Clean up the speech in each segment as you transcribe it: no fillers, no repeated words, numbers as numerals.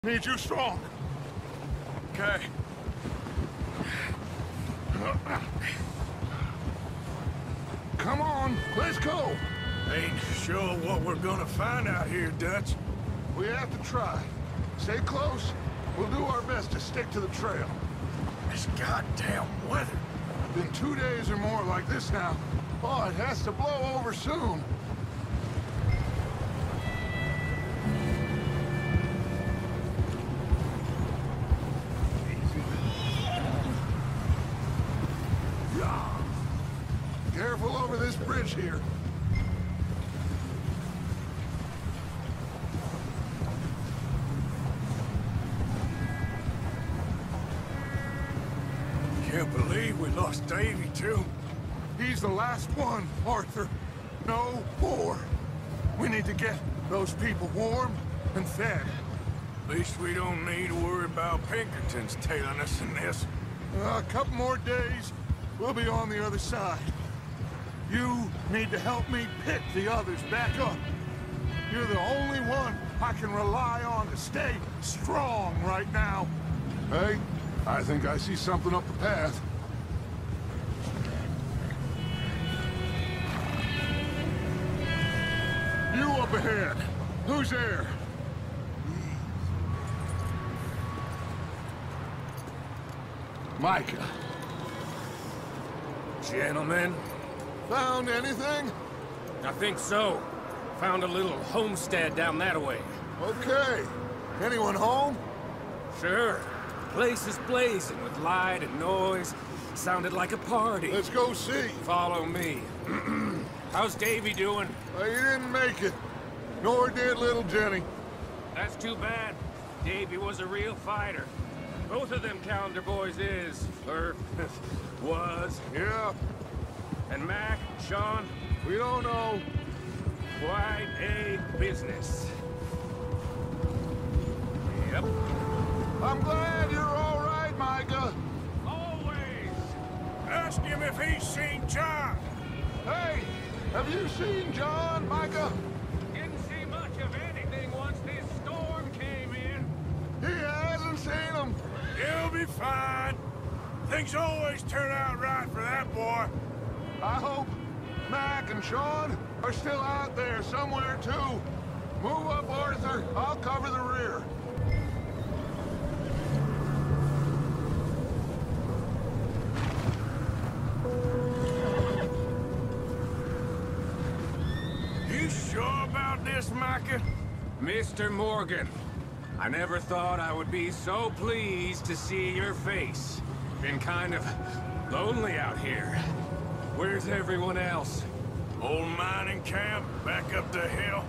Need you strong. Okay. Come on, let's go. Ain't sure what we're gonna find out here, Dutch. We have to try. Stay close. We'll do our best to stick to the trail. This goddamn weather. Been 2 days or more like this now. Oh, it has to blow over soon. Careful over this bridge here. Can't believe we lost Davy, too. He's the last one, Arthur. No more. We need to get those people warm and fed. At least we don't need to worry about Pinkertons tailing us in this. A couple more days, we'll be on the other side. You need to help me pick the others back up. You're the only one I can rely on to stay strong right now. Hey, I think I see something up the path. You up ahead. Who's there? Micah. Gentlemen? Found anything? I think so. Found a little homestead down that way. Okay. Anyone home? Sure. Place is blazing with light and noise. Sounded like a party. Let's go see. Follow me. How's Davy doing? He didn't make it. Nor did little Jenny. That's too bad. Davy was a real fighter. Both of them Calendar boys is, or was. Yeah, And Mac, Sean, we don't know. quite a business. Yep. I'm glad you're all right, Micah. Always. Ask him if he's seen John. Hey, have you seen John, Micah? Didn't see much of anything once this storm came in. He hasn't seen him. He'll be fine. Things always turn out right for that boy. I hope Mac and Sean are still out there somewhere, too. Move up, Arthur. I'll cover the rear. You sure about this, Micah? Mr. Morgan, I never thought I would be so pleased to see your face. Been kind of lonely out here. Where's everyone else? Old mining camp, back up the hill.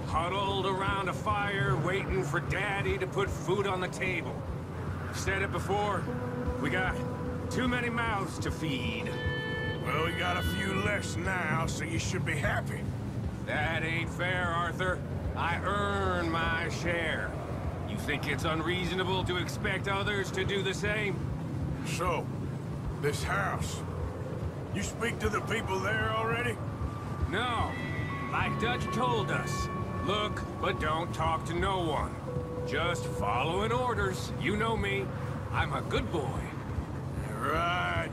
Huddled around a fire, waiting for Daddy to put food on the table. I've said it before, we got too many mouths to feed. Well, we got a few less now, so you should be happy. That ain't fair, Arthur. I earn my share. You think it's unreasonable to expect others to do the same? So, this house. You speak to the people there already? No. Like Dutch told us. Look, but don't talk to no one. Just following orders. You know me. I'm a good boy. Right.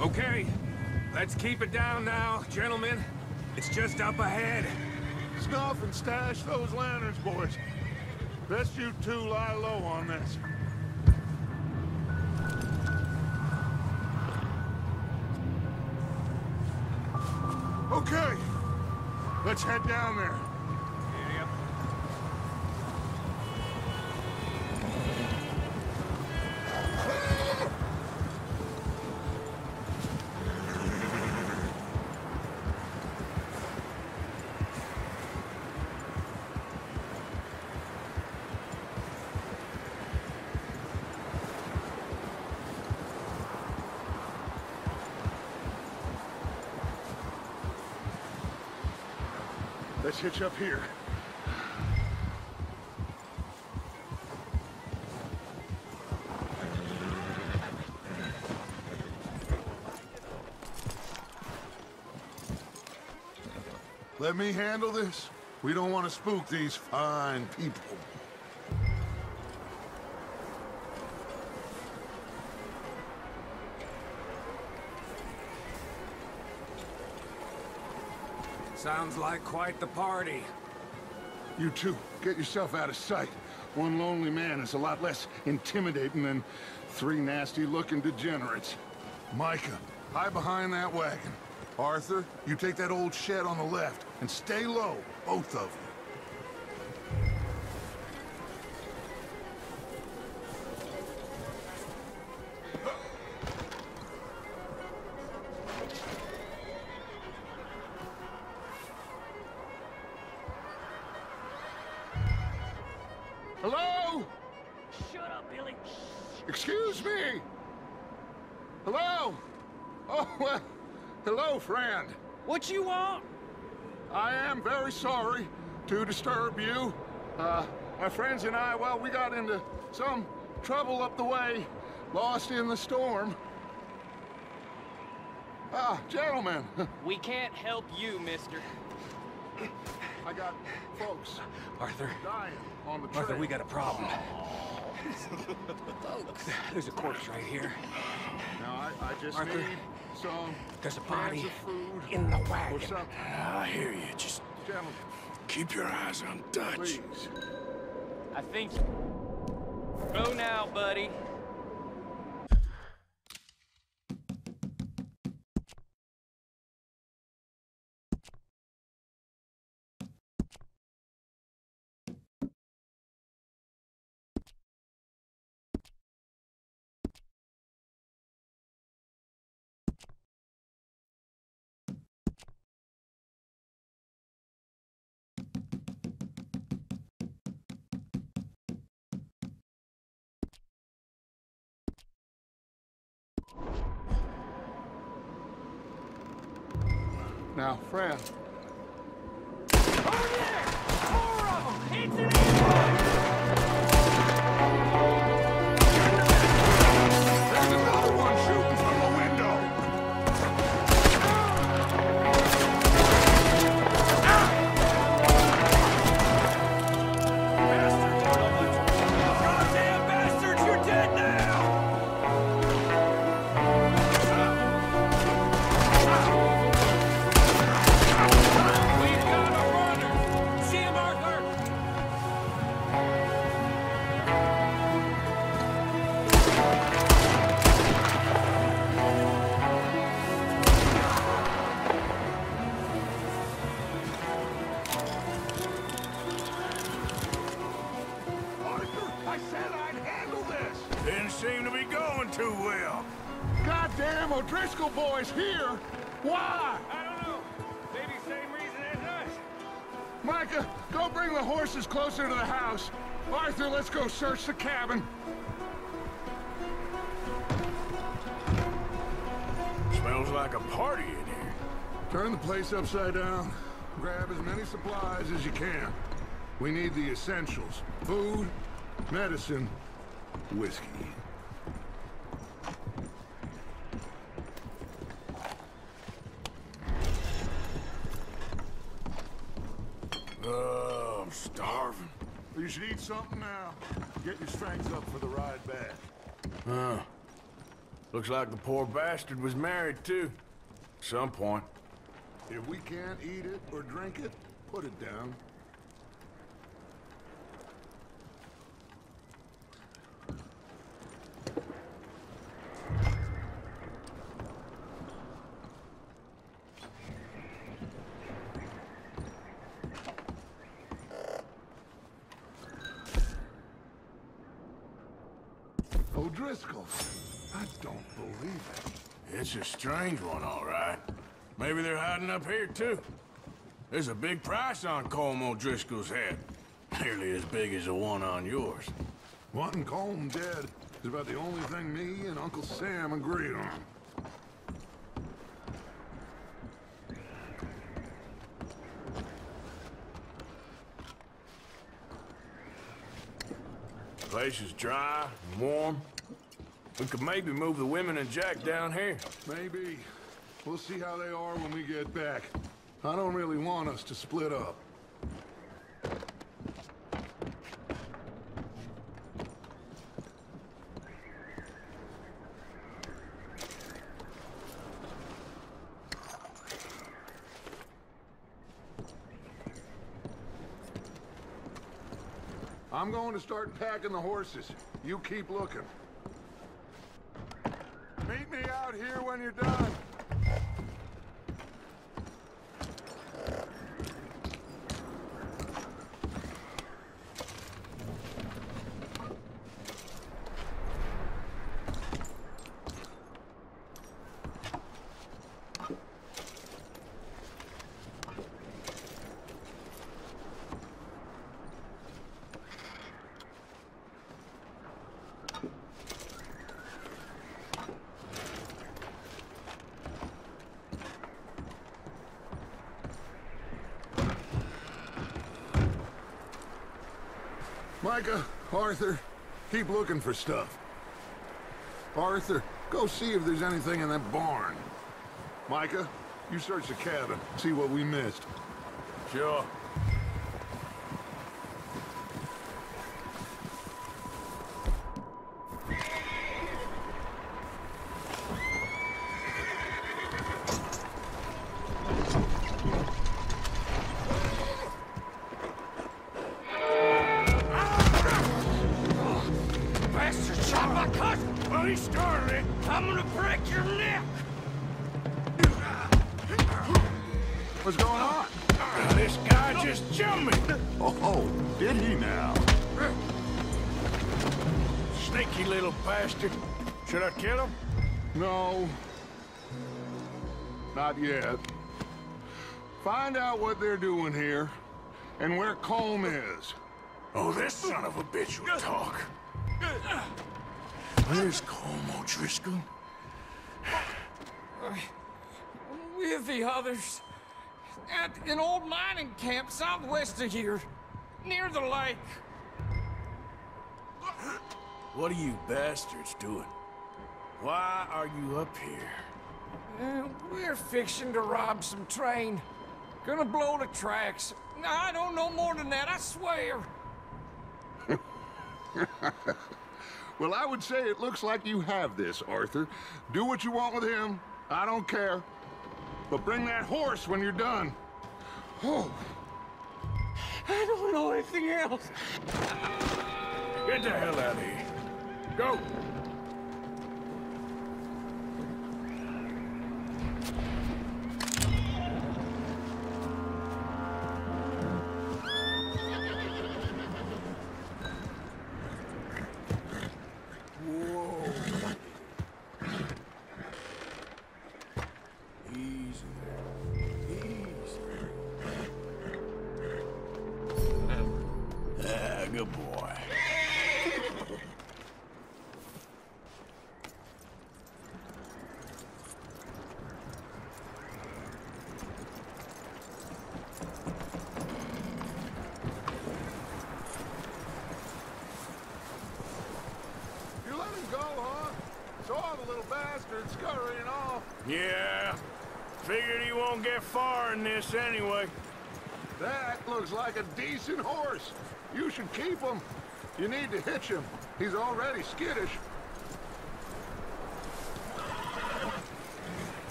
Okay. Let's keep it down now, gentlemen. It's just up ahead. Snuff and stash those lanterns, boys. Best you two lie low on this. Okay. Let's head down there. Yep. Let's hitch up here. Let me handle this. We don't want to spook these fine people. Sounds like quite the party. You two, get yourself out of sight. One lonely man is a lot less intimidating than three nasty-looking degenerates. Micah, hide behind that wagon. Arthur, you take that old shed on the left, and stay low, both of you. Hello? Shut up, Billy. Excuse me? Hello? Oh, well, hello, friend. What you want? I am very sorry to disturb you. My friends and I, well, we got into some trouble up the way, lost in the storm. Gentlemen. We can't help you, mister. I got folks Arthur, dying on the trail. Arthur, we got a problem. There's a corpse right here. Now, I just Arthur, need some there's a cans body of food in the or wagon. something. I hear you. Just Gentlemen, keep your eyes on Dutch. please. I think... Go now, buddy. Now, friend. Over there! More of them! It's an ambush! There's another one shooting from the window! Goddamn bastards, you're dead now! We've got a runner! See him, Arthur? Arthur, I said I'd handle this! Didn't seem to be going too well. Goddamn O'Driscoll boys here! Why? I don't know. Maybe same reason as us. Micah, go bring the horses closer to the house. Arthur, let's go search the cabin. Smells like a party in here. Turn the place upside down. Grab as many supplies as you can. We need the essentials. Food, medicine, whiskey. I'm starving. You should eat something now. Get your strength up for the ride back. Huh. Looks like the poor bastard was married, too. At some point. If we can't eat it or drink it, put it down. O'Driscoll. I don't believe it. It's a strange one, all right. Maybe they're hiding up here, too. There's a big price on Colm O'Driscoll's head. Nearly as big as the one on yours. Wanting Colm dead is about the only thing me and Uncle Sam agreed on. The place is dry and warm. We could maybe move the women and Jack down here. Maybe. We'll see how they are when we get back. I don't really want us to split up. I'm going to start packing the horses. You keep looking. Meet me out here when you're done. Micah, Arthur, keep looking for stuff. Arthur, go see if there's anything in that barn. Micah, you search the cabin, see what we missed. Sure. I'm gonna break your neck! What's going on? This guy just jumped me! Oh, did he now? Sneaky little bastard. Should I kill him? No. Not yet. Find out what they're doing here, and where Colm is. Oh, this son of a bitch will talk. Where's Colm O'Driscoll? With the others. At an old mining camp southwest of here. Near the lake. What are you bastards doing? Why are you up here? We're fixing to rob some train. Gonna blow the tracks. I don't know more than that, I swear. Well, I would say it looks like you have this, Arthur. Do what you want with him. I don't care. But bring that horse when you're done. Oh. I don't know anything else. Get the hell out of here. Go! Good boy. You let him go, huh? Saw the little bastard scurrying off. Yeah. Figured he won't get far in this anyway. That looks like a decent horse. You should keep him. You need to hitch him. He's already skittish.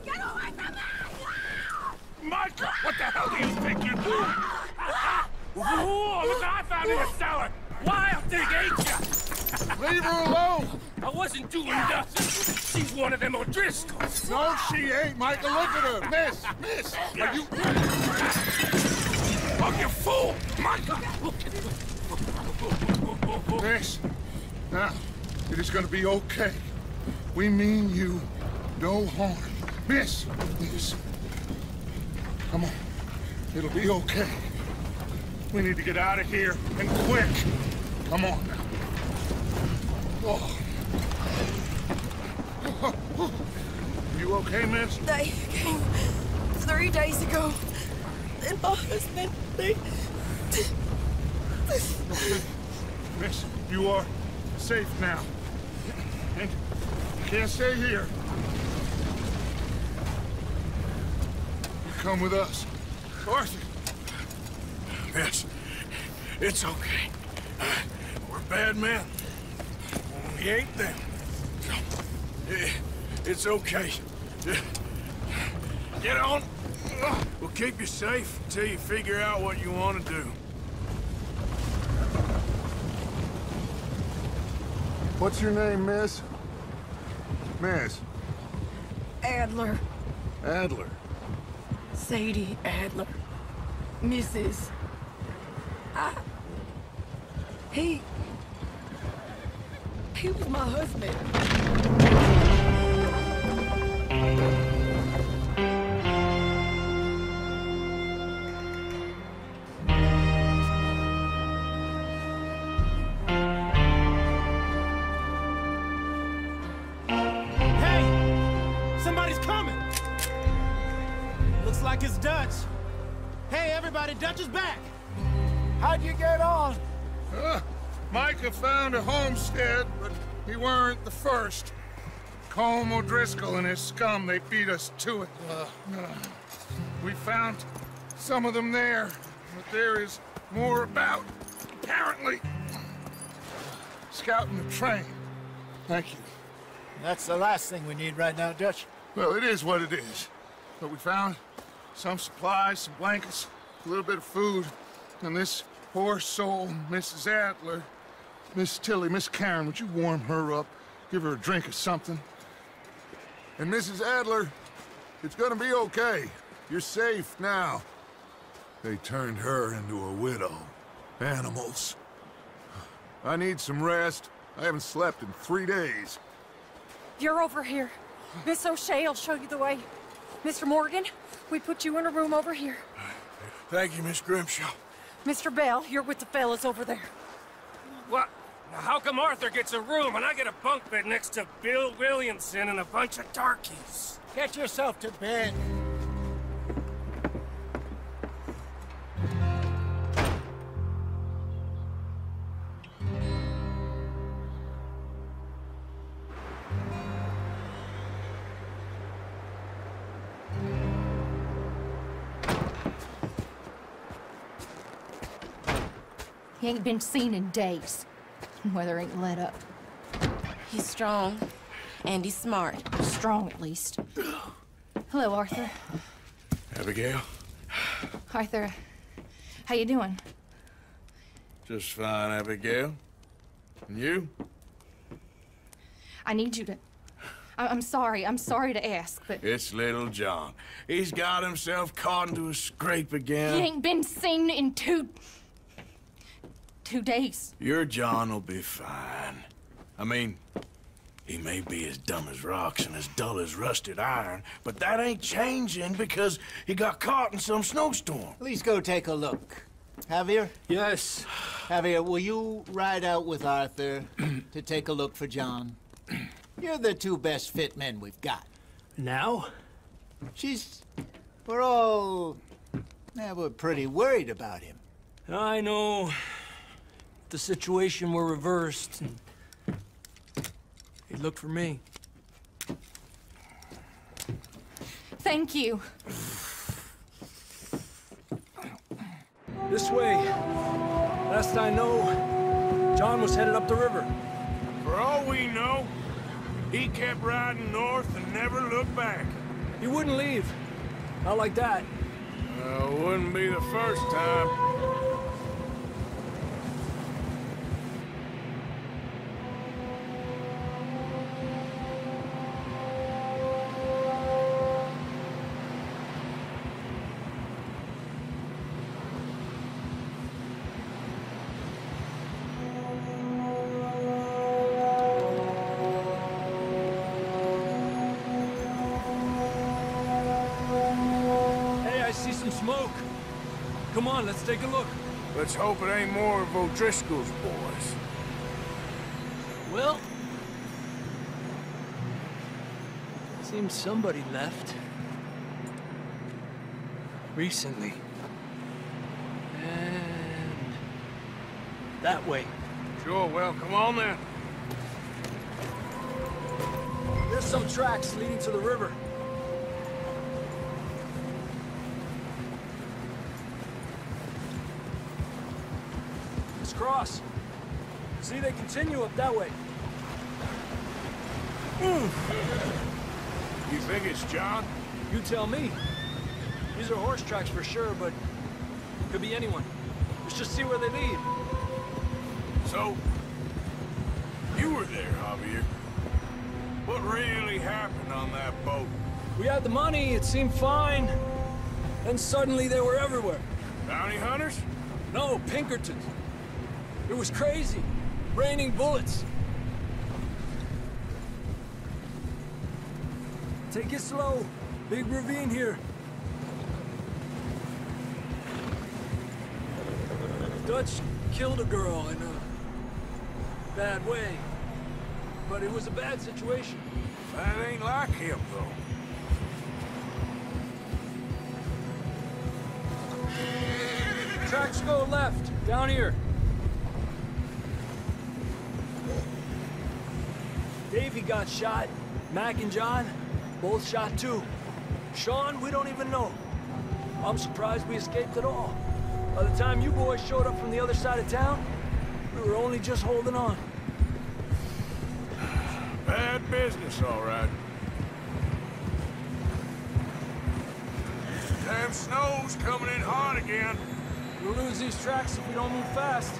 Get away from me! Micah, what the hell do you think you're doing? Whoa, look, I found in the cellar! Wild thing ate ya! Leave her alone! I wasn't doing nothing. She's one of them O'Driscolls. No, she ain't, Micah. Look at her. Miss, are you... Oh, you fool! Micah! Miss, now, it is gonna be okay. We mean you no harm. Miss, come on. It'll be okay. We need to get out of here, and quick. Come on now. Oh. You okay, miss? They came 3 days ago. And my husband, they... Okay. Miss, you are safe now. And you can't stay here. You come with us. Arthur. Yes, it's okay. We're bad men. We ain't them. It's okay. Get on. We'll keep you safe until you figure out what you want to do. What's your name, miss? Miss? Adler. Adler. Sadie Adler. Mrs. He was my husband. Somebody's coming! Looks like it's Dutch. Hey, everybody, Dutch is back! How'd you get on? Micah found a homestead, but he weren't the first. Colm O'Driscoll and his scum, they beat us to it. We found some of them there, but there is more about, apparently. Scouting the train. Thank you. That's the last thing we need right now, Dutch. Well, it is what it is. But we found some supplies, some blankets, a little bit of food, and this poor soul, Mrs. Adler, Miss Tilly, Miss Karen, would you warm her up? Give her a drink or something? And Mrs. Adler, it's gonna be okay. You're safe now. They turned her into a widow. Animals. I need some rest. I haven't slept in 3 days. You're over here. Miss O'Shea will show you the way. Mr. Morgan, we put you in a room over here. Thank you, Miss Grimshaw. Mr. Bell, you're with the fellas over there. What? How come Arthur gets a room and I get a bunk bed next to Bill Williamson and a bunch of darkies? Get yourself to bed. He ain't been seen in days. Weather ain't let up. He's strong, and he's smart. Strong, at least. Hello, Arthur. Abigail? Arthur, how you doing? Just fine, Abigail. And you? I need you to... I'm sorry to ask, but... It's little John. He's got himself caught into a scrape again. He ain't been seen in 2 days. Your John will be fine. I mean, he may be as dumb as rocks and as dull as rusted iron, but that ain't changing because he got caught in some snowstorm. Please go take a look. Javier? Yes. Javier, will you ride out with Arthur to take a look for John? You're the 2 best fit men we've got. Now? We're pretty worried about him. I know. The situation were reversed. He looked for me. Thank you. This way. Last I know, John was headed up the river. For all we know, he kept riding north and never looked back. He wouldn't leave. Not like that. Wouldn't be the first time. Smoke. Come on, let's take a look. Let's hope it ain't more of O'Driscoll's boys. Well, seems somebody left. Recently. And that way. Sure, well, come on then. some tracks leading to the river. Let's cross. See, they continue up that way. You think it's John? You tell me. These are horse tracks for sure, but could be anyone. Let's just see where they lead. So, you were there, Javier. What really happened on that boat? We had the money, it seemed fine. Then suddenly they were everywhere. Bounty hunters? No, Pinkertons. It was crazy. Raining bullets. Take it slow. Big ravine here. Dutch killed a girl in a bad way. But it was a bad situation. That ain't like him, though. Tracks go left, down here. Davey got shot. Mac and John, both shot too. Sean, we don't even know. I'm surprised we escaped at all. By the time you boys showed up from the other side of town, we were only just holding on. Bad business, all right. Damn snow's coming in hard again. We'll lose these tracks if we don't move fast.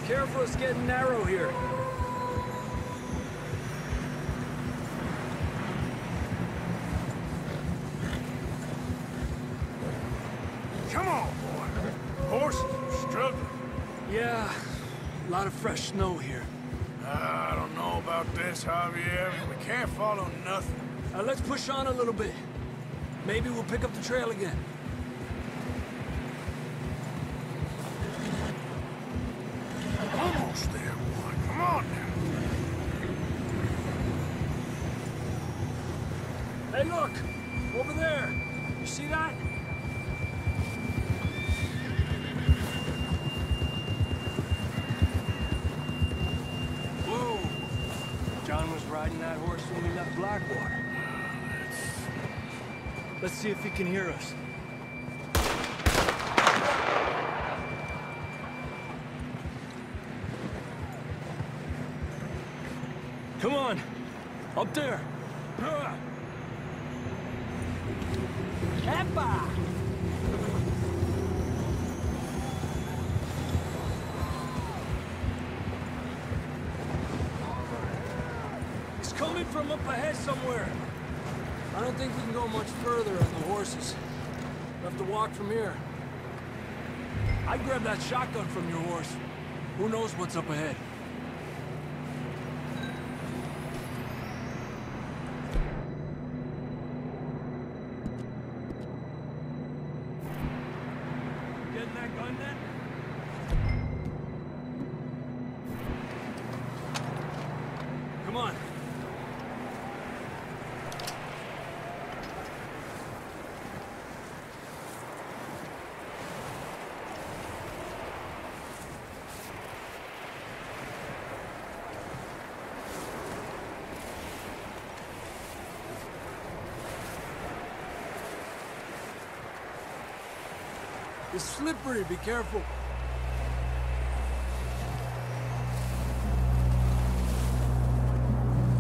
Careful, it's getting narrow here. Come on, boy. Horses are struggling. Yeah, a lot of fresh snow here. I don't know about this, Javier. We can't follow nothing. Let's push on a little bit. Maybe we'll pick up the trail again. Almost there, boy. Come on now. Hey, look! Over there! You see that? Whoa! John was riding that horse when we left Blackwater. Let's see if he can hear us. Come on! Up there! Eppa! He's coming from up ahead somewhere. I don't think we can go much further on the horses. We'll have to walk from here. I'd grab that shotgun from your horse. Who knows what's up ahead? Getting that gun then? Come on. It's slippery, be careful.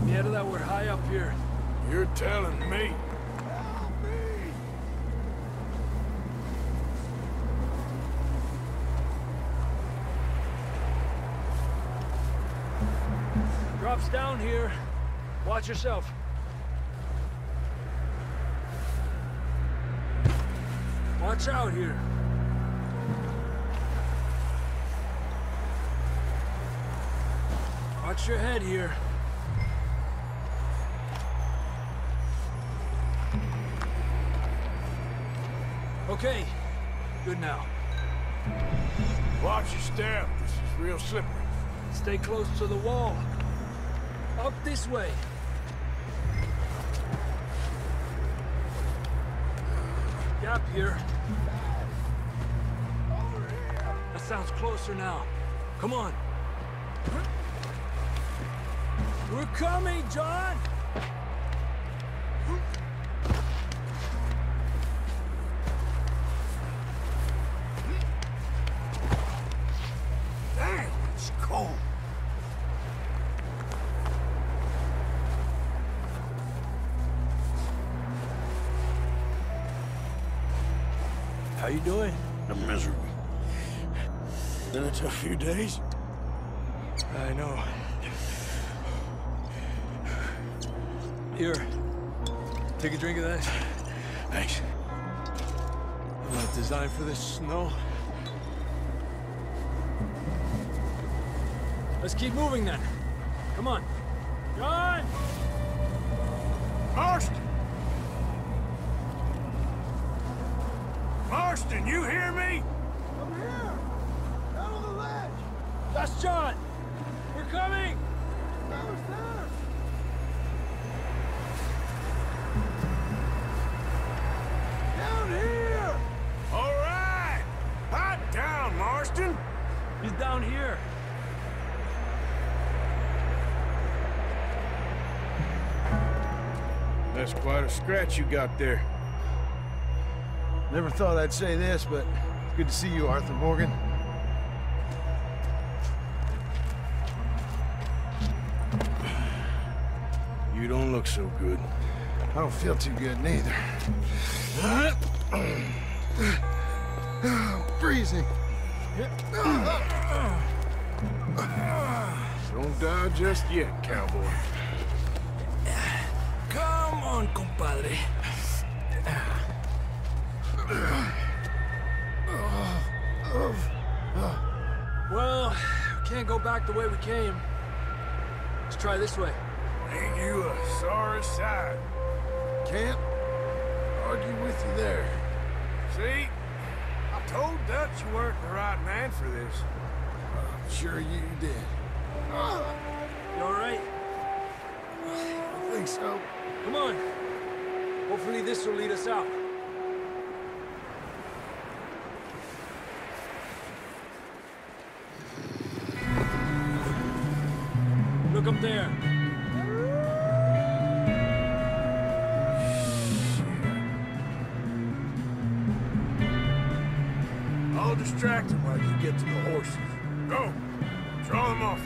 Yeah, that we're high up here. You're telling me. Drops down here. Watch yourself. Watch out here. Watch your head here. Okay, good now. Watch your step. This is real slippery. Stay close to the wall. Up this way. Gap here. That sounds closer now. Come on. We're coming, John! Damn, it's cold. How you doing? I'm miserable. Been a tough few days. I know. Here. Take a drink of that. Thanks. I'm not designed for this snow. Let's keep moving then. Come on. John! Marston! Marston, you hear me? I'm here! Out on the ledge! That's John! We're coming! That was there! Down here! All right! Hot down, Marston! He's down here. That's quite a scratch you got there. Never thought I'd say this, but it's good to see you, Arthur Morgan. You don't look so good. I don't feel too good, neither. Freezing. Don't die just yet, cowboy. Come on, compadre. Well, we can't go back the way we came. Let's try this way. Ain't you a sorry sight? Can't argue with you there. See? I told Dutch you weren't the right man for this. I'm sure you did. You all right? I think so. Come on. Hopefully this will lead us out. Look up there. I'll distract him while you get to the horses. Go! Draw them off.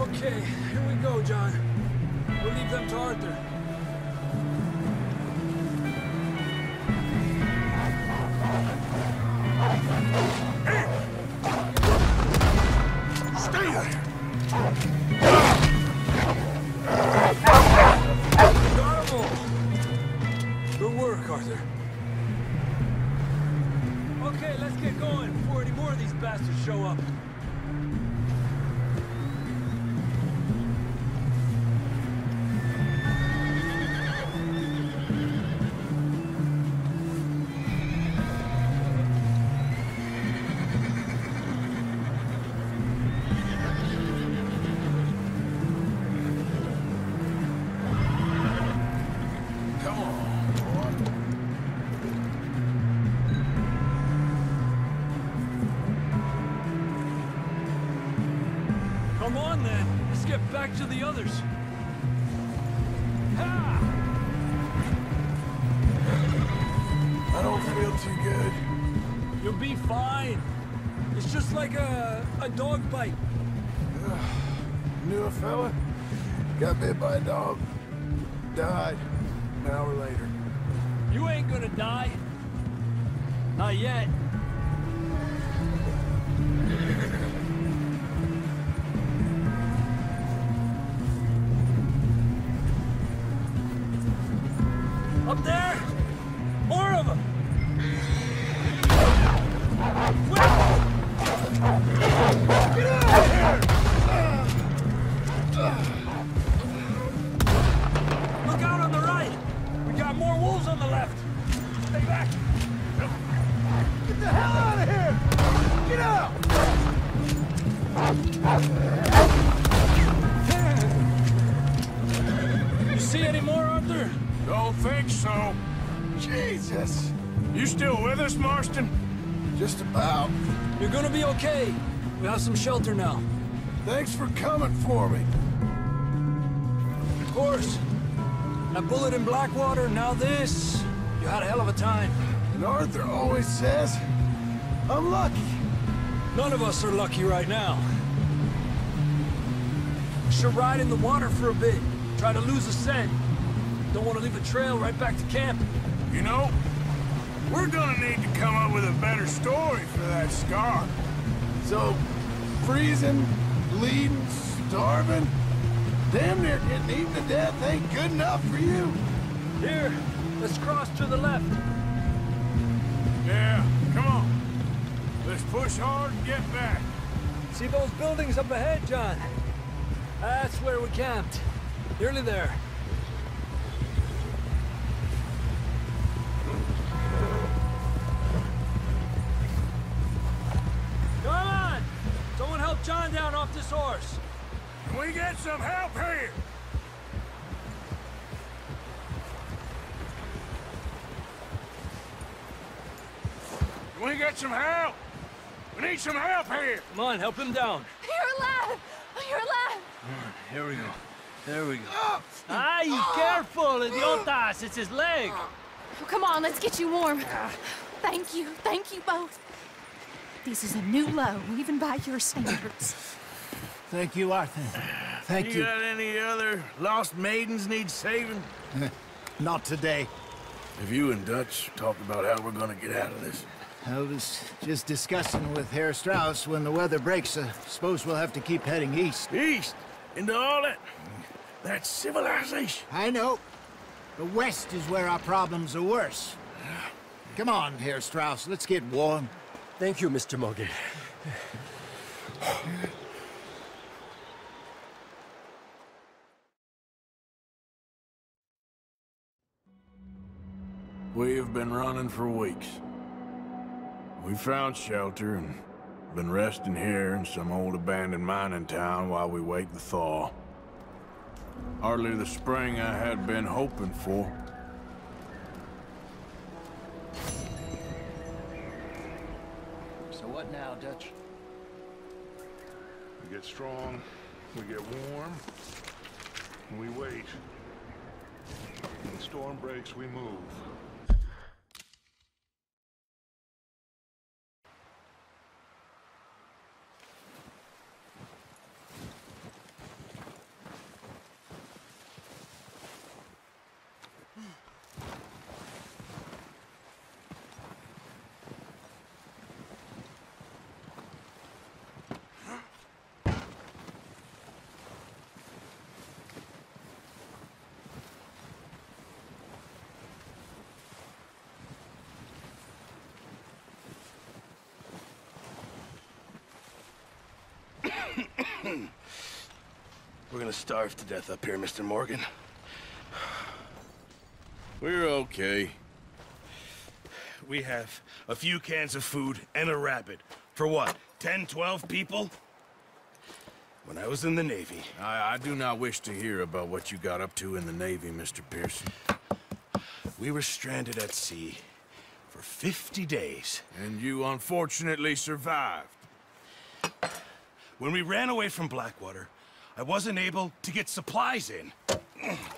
Okay, here we go, John. We'll leave them to Arthur. Stay there! Got 'em all. Good work, Arthur. Okay, let's get going before any more of these bastards show up. Come on, then. Let's get back to the others. Ha! I don't feel too good. You'll be fine. It's just like a dog bite. Knew a fella? Got bit by a dog. Died an hour later. You ain't gonna die. Not yet. Up there! More of them! Quick! Get out of here! Look out on the right! We got more wolves on the left! Arthur? Don't think so. Jesus! You still with us, Marston? Just about. You're gonna be okay. We have some shelter now. Thanks for coming for me. Of course. That bullet in Blackwater, now this. You had a hell of a time. And Arthur always says, I'm lucky. None of us are lucky right now. Should ride in the water for a bit. Try to lose a scent. Don't want to leave a trail right back to camp. You know, we're gonna need to come up with a better story for that scar. So, freezing, bleeding, starving, damn near getting eaten to death ain't good enough for you. Here, let's cross to the left. Yeah, come on. Let's push hard and get back. See those buildings up ahead, John? That's where we camped. Nearly there. Come on! Someone help John down off this horse. Can we get some help here? Can we get some help? We need some help here. Come on, help him down. You're alive! You're alive! Here we go. There we go. Ay, careful, idiotas! It's his leg. Oh, come on, let's get you warm. Thank you both. This is a new low, even by your standards. Thank you, Arthur. Thank you. You got any other lost maidens need saving? Not today. Have you and Dutch talked about how we're gonna get out of this? I was just discussing with Herr Strauss when the weather breaks. I suppose we'll have to keep heading east. East? Into all that... That's civilization. I know. The west is where our problems are worse. Come on, Herr Strauss, let's get warm. Thank you, Mr. Morgan. We have been running for weeks. We found shelter and been resting here in some old abandoned mining town while we wait the thaw. Hardly the spring I had been hoping for. So what now, Dutch? We get strong, we get warm, and we wait. When the storm breaks, we move. We're gonna starve to death up here, Mr. Morgan. We're okay. We have a few cans of food and a rabbit. For what, 10, 12 people? When I was in the Navy... I do not wish to hear about what you got up to in the Navy, Mr. Pearson. We were stranded at sea for 50 days. And you unfortunately survived. When we ran away from Blackwater, I wasn't able to get supplies in.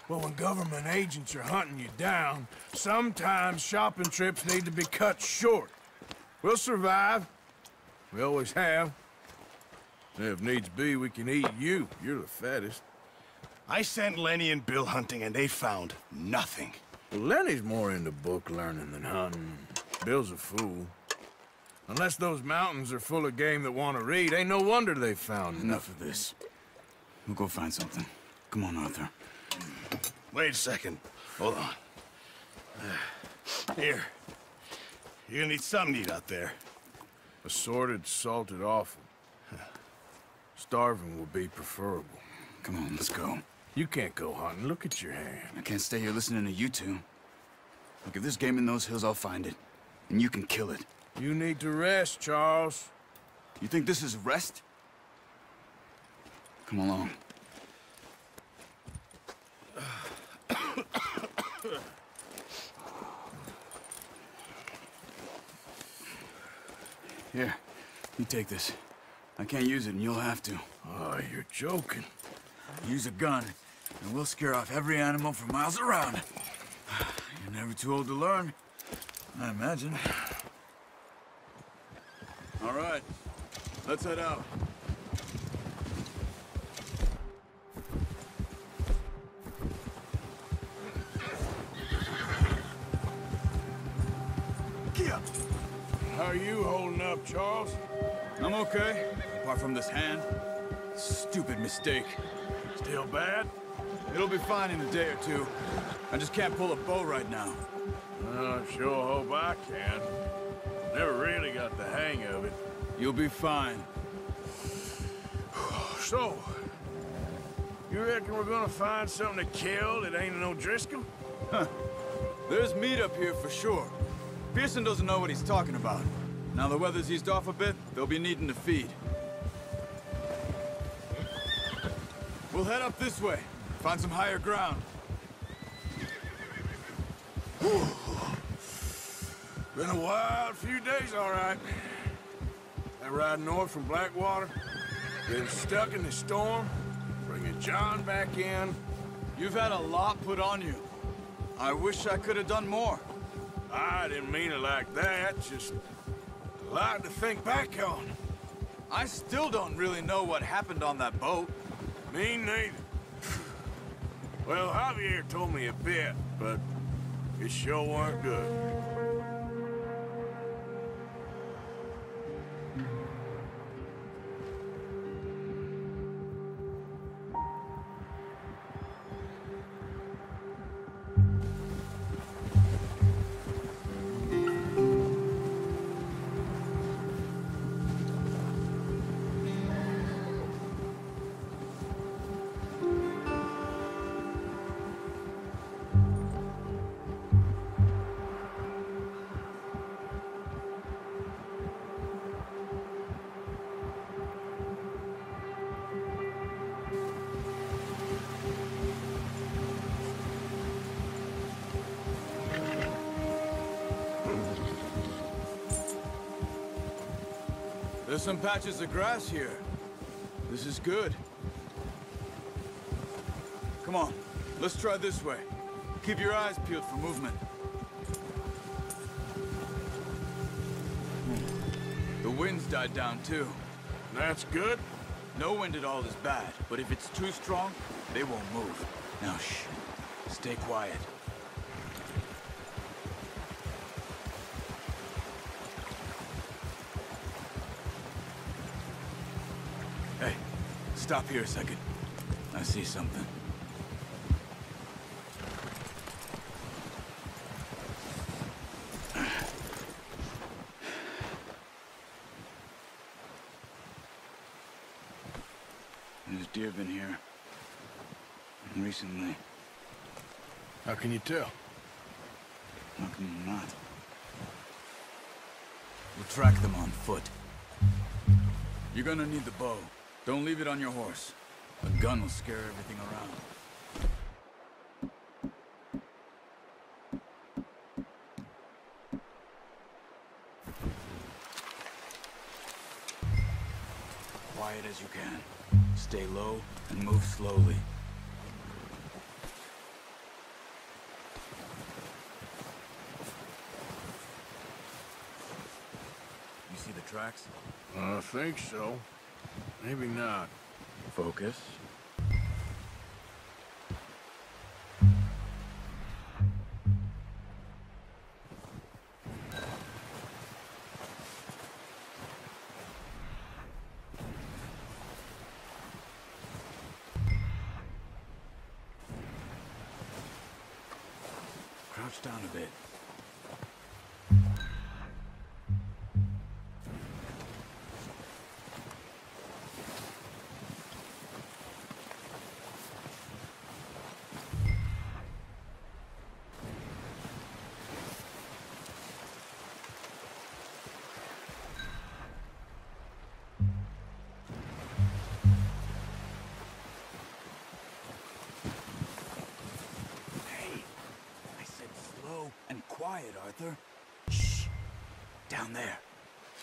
Well, when government agents are hunting you down, sometimes shopping trips need to be cut short. We'll survive. We always have. And if needs be, we can eat you. You're the fattest. I sent Lenny and Bill hunting, and they found nothing. Well, Lenny's more into book learning than hunting. Bill's a fool. Unless those mountains are full of game that want to read, ain't no wonder they found Enough of this. We'll go find something. Come on, Arthur. Wait a second. Hold on. Here. You're gonna need something to eat out there. Assorted, salted offal. Starving will be preferable. Come on, let's go. You can't go hunting. Look at your hand. I can't stay here listening to you two. Look, if there's game in those hills, I'll find it. And you can kill it. You need to rest, Charles. You think this is rest? Come along. Here, you take this. I can't use it, and you'll have to. Oh, you're joking. Use a gun, and we'll scare off every animal for miles around. You're never too old to learn, I imagine. All right, let's head out. How are you holding up, Charles? I'm okay, apart from this hand. Stupid mistake. Still bad? It'll be fine in a day or two. I just can't pull a bow right now. I sure hope I can. Never really got the hang of it. You'll be fine. So, you reckon we're gonna find something to kill that ain't an O'Driscoll? Huh. There's meat up here for sure. Pearson doesn't know what he's talking about. Now the weather's eased off a bit, they'll be needing to feed. We'll head up this way. Find some higher ground. Been a wild few days, all right. That ride north from Blackwater, been stuck in the storm, bringing John back in. You've had a lot put on you. I wish I could have done more. I didn't mean it like that, just a lot to think back on. I still don't really know what happened on that boat. Me neither. Well, Javier told me a bit, but it sure weren't good. There's some patches of grass here. This is good. Come on, let's try this way. Keep your eyes peeled for movement. The wind's died down too. That's good. No wind at all is bad, but if it's too strong, they won't move. Now shh, stay quiet. Hey, stop here a second. I see something. There's deer been here. Recently. How can you tell? How can you not? We'll track them on foot. You're gonna need the bow. Don't leave it on your horse. A gun will scare everything around. Quiet as you can. Stay low and move slowly. You see the tracks? I think so. Maybe not. Focus. Crouch down a bit. Quiet, Arthur. Shh. Down there.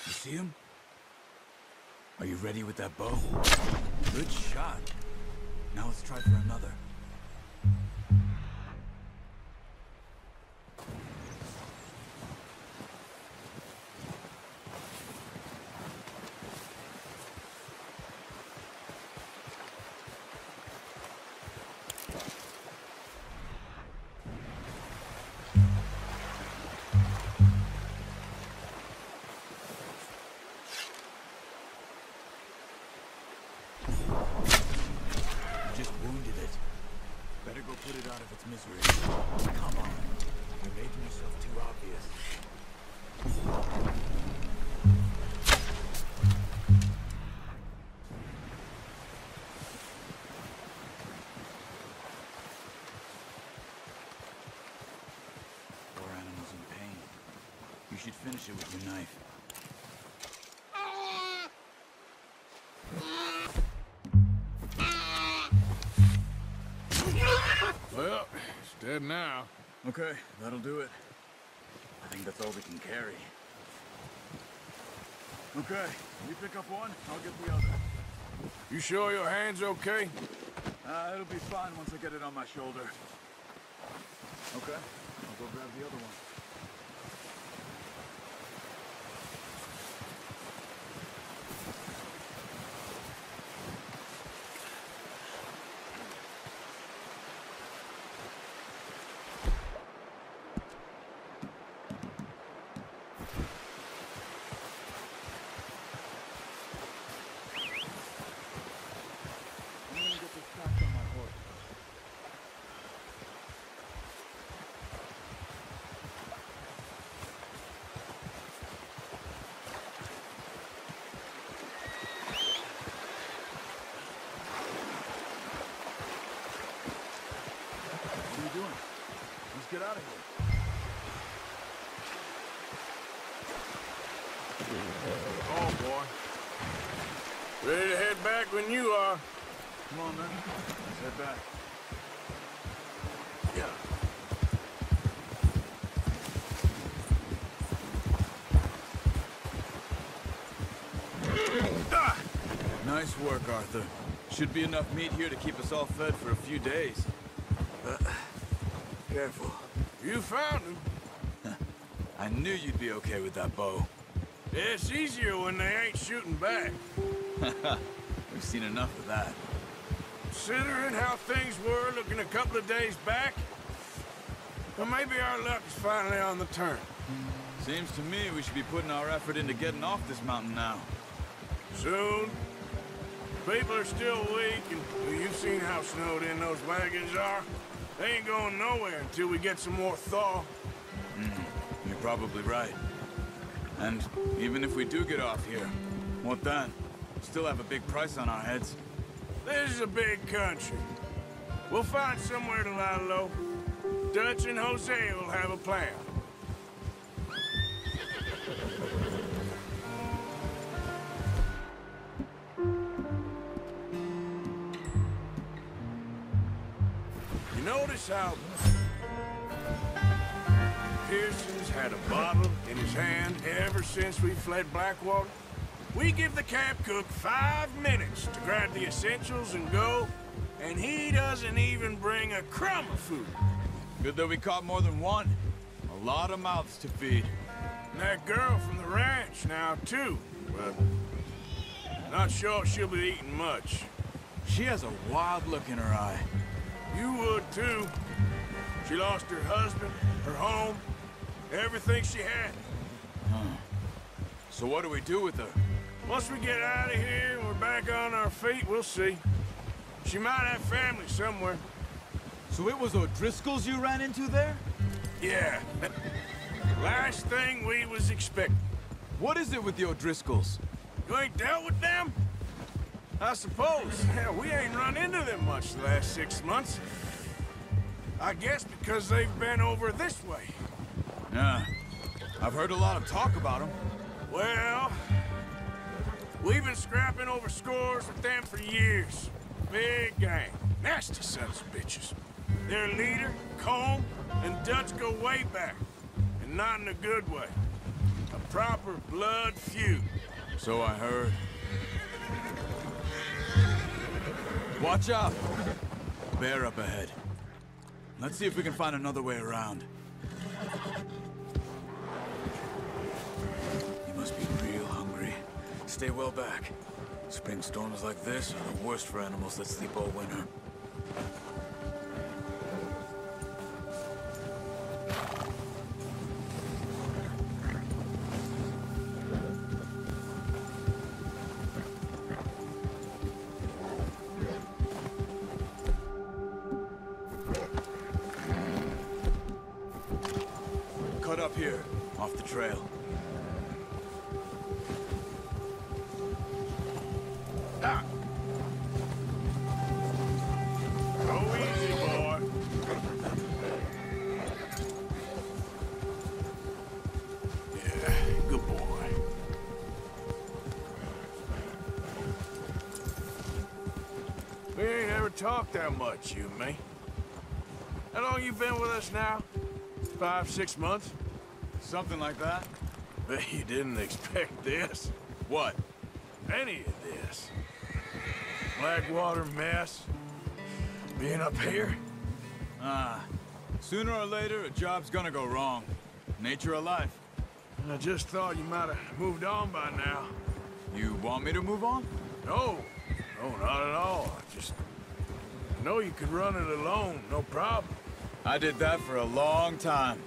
You see him? Are you ready with that bow? Good shot. Now let's try for another. Just wounded it. Better go put it out of its misery. Come on. You're making yourself too obvious. Poor animal's in pain. You should finish it with your knife. Well, it's dead now. Okay, that'll do it. I think that's all we can carry. Okay, you pick up one, I'll get the other. You sure your hand's okay? It'll be fine once I get it on my shoulder. Okay, I'll go grab the other one. Let's get out of here. Oh, boy. Ready to head back when you are. Come on, then. Let's head back. Yeah. Nice work, Arthur. Should be enough meat here to keep us all fed for a few days. Careful. You found him. I knew you'd be okay with that bow. Yeah, it's easier when they ain't shooting back. We've seen enough of that. Considering how things were looking a couple of days back, well, maybe our luck is finally on the turn. Seems to me we should be putting our effort into getting off this mountain now. Soon. People are still weak, and well, you've seen how snowed in those wagons are. They ain't going nowhere until we get some more thaw. You're probably right. And even if we do get off here, what then? Still have a big price on our heads. This is a big country. We'll find somewhere to lie low. Dutch and Hosea will have a plan. You notice how Pearson's had a bottle in his hand ever since we fled Blackwater? We give the camp cook 5 minutes to grab the essentials and go, and he doesn't even bring a crumb of food. Good that we caught more than one. A lot of mouths to feed. And that girl from the ranch now, too. But not sure she'll be eating much. She has a wild look in her eye. You would, too. She lost her husband, her home, everything she had. So what do we do with her? Once we get out of here and we're back on our feet, we'll see. She might have family somewhere. So it was O'Driscoll's you ran into there? Yeah. Last thing we was expecting. What is it with the O'Driscolls? You ain't dealt with them? I suppose. Hell, we ain't run into them much the last 6 months. I guess because they've been over this way. Yeah. I've heard a lot of talk about them. Well, we've been scrapping over scores with them for years. Big gang. Nasty sons of bitches. Their leader, Colm, and Dutch go way back. And not in a good way. A proper blood feud. So I heard. Watch out! Bear up ahead. Let's see if we can find another way around. You must be real hungry. Stay well back. Spring storms like this are the worst for animals that sleep all winter. Cut up here, off the trail. Ah. Go easy, boy. Yeah, good boy. We ain't ever talked that much, you and me. How long you been with us now? 5, 6 months? Something like that. Bet you didn't expect this. What? Any of this. Blackwater mess. Being up here. Sooner or later, a job's gonna go wrong. Nature of life. I just thought you might have moved on by now. You want me to move on? No. No, not at all. I know you could run it alone, no problem. I did that for a long time.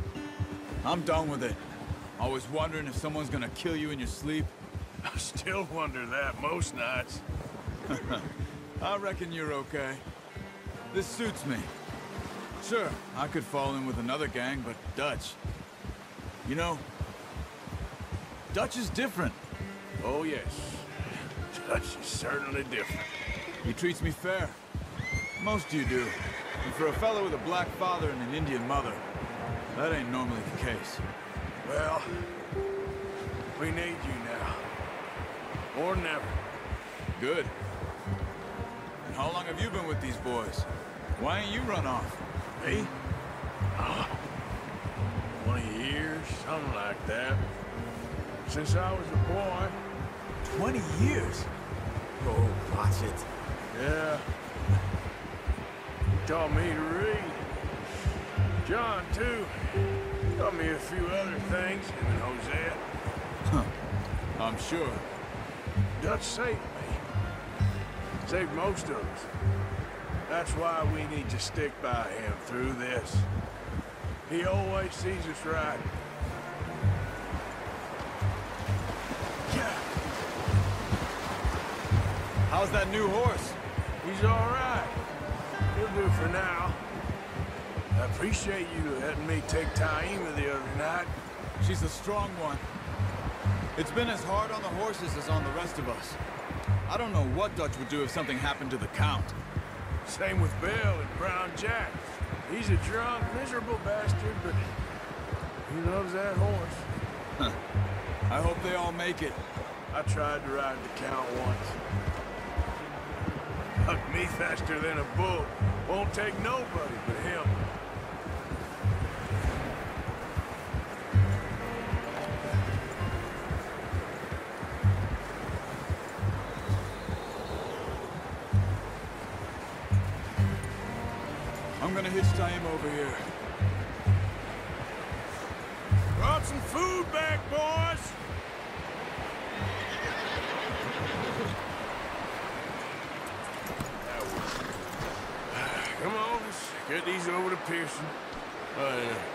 I'm done with it. Always wondering if someone's gonna kill you in your sleep. I still wonder that most nights. I reckon you're okay. This suits me. Sure, I could fall in with another gang, but Dutch... You know, Dutch is different. Oh, yes. Dutch is certainly different. He treats me fair. Most of you do. And for a fellow with a black father and an Indian mother, that ain't normally the case. Well, we need you now. More than ever. Good. And how long have you been with these boys? Why ain't you run off? Me? 20 years, something like that. Since I was a boy. 20 years? Oh, watch it. Yeah. Taught me to read. John, too. Taught me a few other things, him and Hosea. Huh. I'm sure. Dutch saved me. Saved most of us. That's why we need to stick by him through this. He always sees us right. Yeah. How's that new horse? He's all right. He'll do for now. I appreciate you letting me take Taima the other night. She's a strong one. It's been as hard on the horses as on the rest of us. I don't know what Dutch would do if something happened to the Count. Same with Bill and Brown Jack. He's a drunk, miserable bastard, but he loves that horse. Huh. I hope they all make it. I tried to ride the Count once. Hucked me faster than a bull. Won't take nobody but him. I'm gonna hitch Taima over here. Brought some food back, boys! Come on, let's get these over to Pearson.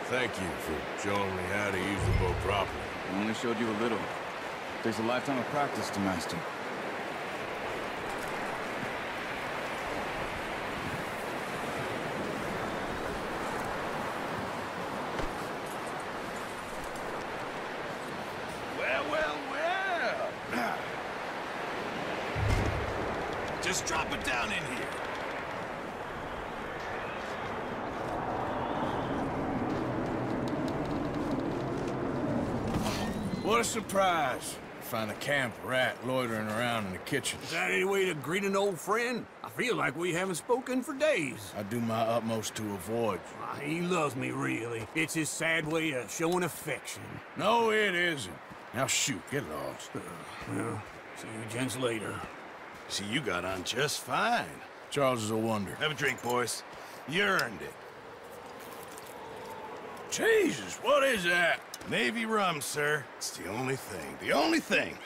Thank you for showing me how to use the bow properly. I only showed you a little. Takes a lifetime of practice to master. Well. Just drop it down in here. What a surprise. Find a camp rat loitering around in the kitchen. Is that any way to greet an old friend? I feel like we haven't spoken for days. I do my utmost to avoid you. He loves me, really. It's his sad way of showing affection. No, it isn't. Now shoot, get lost. Well, See you gents later. See, you got on just fine. Charles is a wonder. Have a drink, boys. You earned it. Jesus, what is that? Navy rum, sir. It's the only thing. The only thing.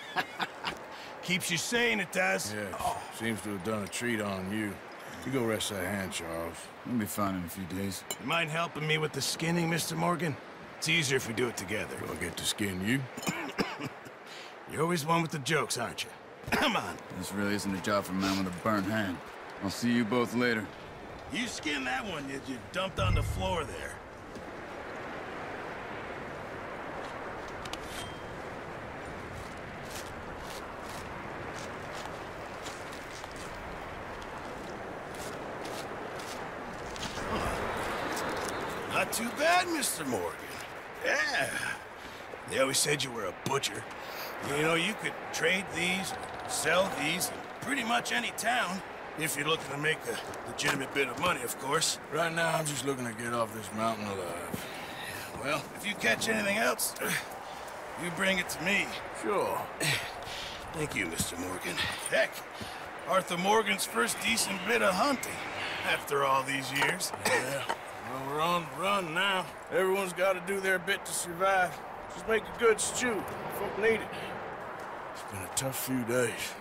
Keeps you sane, it does. Yes. Seems to have done a treat on you. You go rest that hand, Charles. We'll be fine in a few days. You mind helping me with the skinning, Mr. Morgan? It's easier if we do it together. Do I get to skin you? You're always one with the jokes, aren't you? Come on. This really isn't a job for a man with a burnt hand. I'll see you both later. You skinned that one that you dumped on the floor there. Not too bad, Mr. Morgan. Yeah. They always said you were a butcher. You know, you could trade these, sell these, in pretty much any town. If you're looking to make a legitimate bit of money, of course. Right now, I'm just looking to get off this mountain alive. Well, if you catch anything else, you bring it to me. Sure. Thank you, Mr. Morgan. Heck, Arthur Morgan's first decent bit of hunting after all these years. Yeah. Well, we're on the run now. Everyone's got to do their bit to survive. Just make a good stew. Folk need it. It's been a tough few days.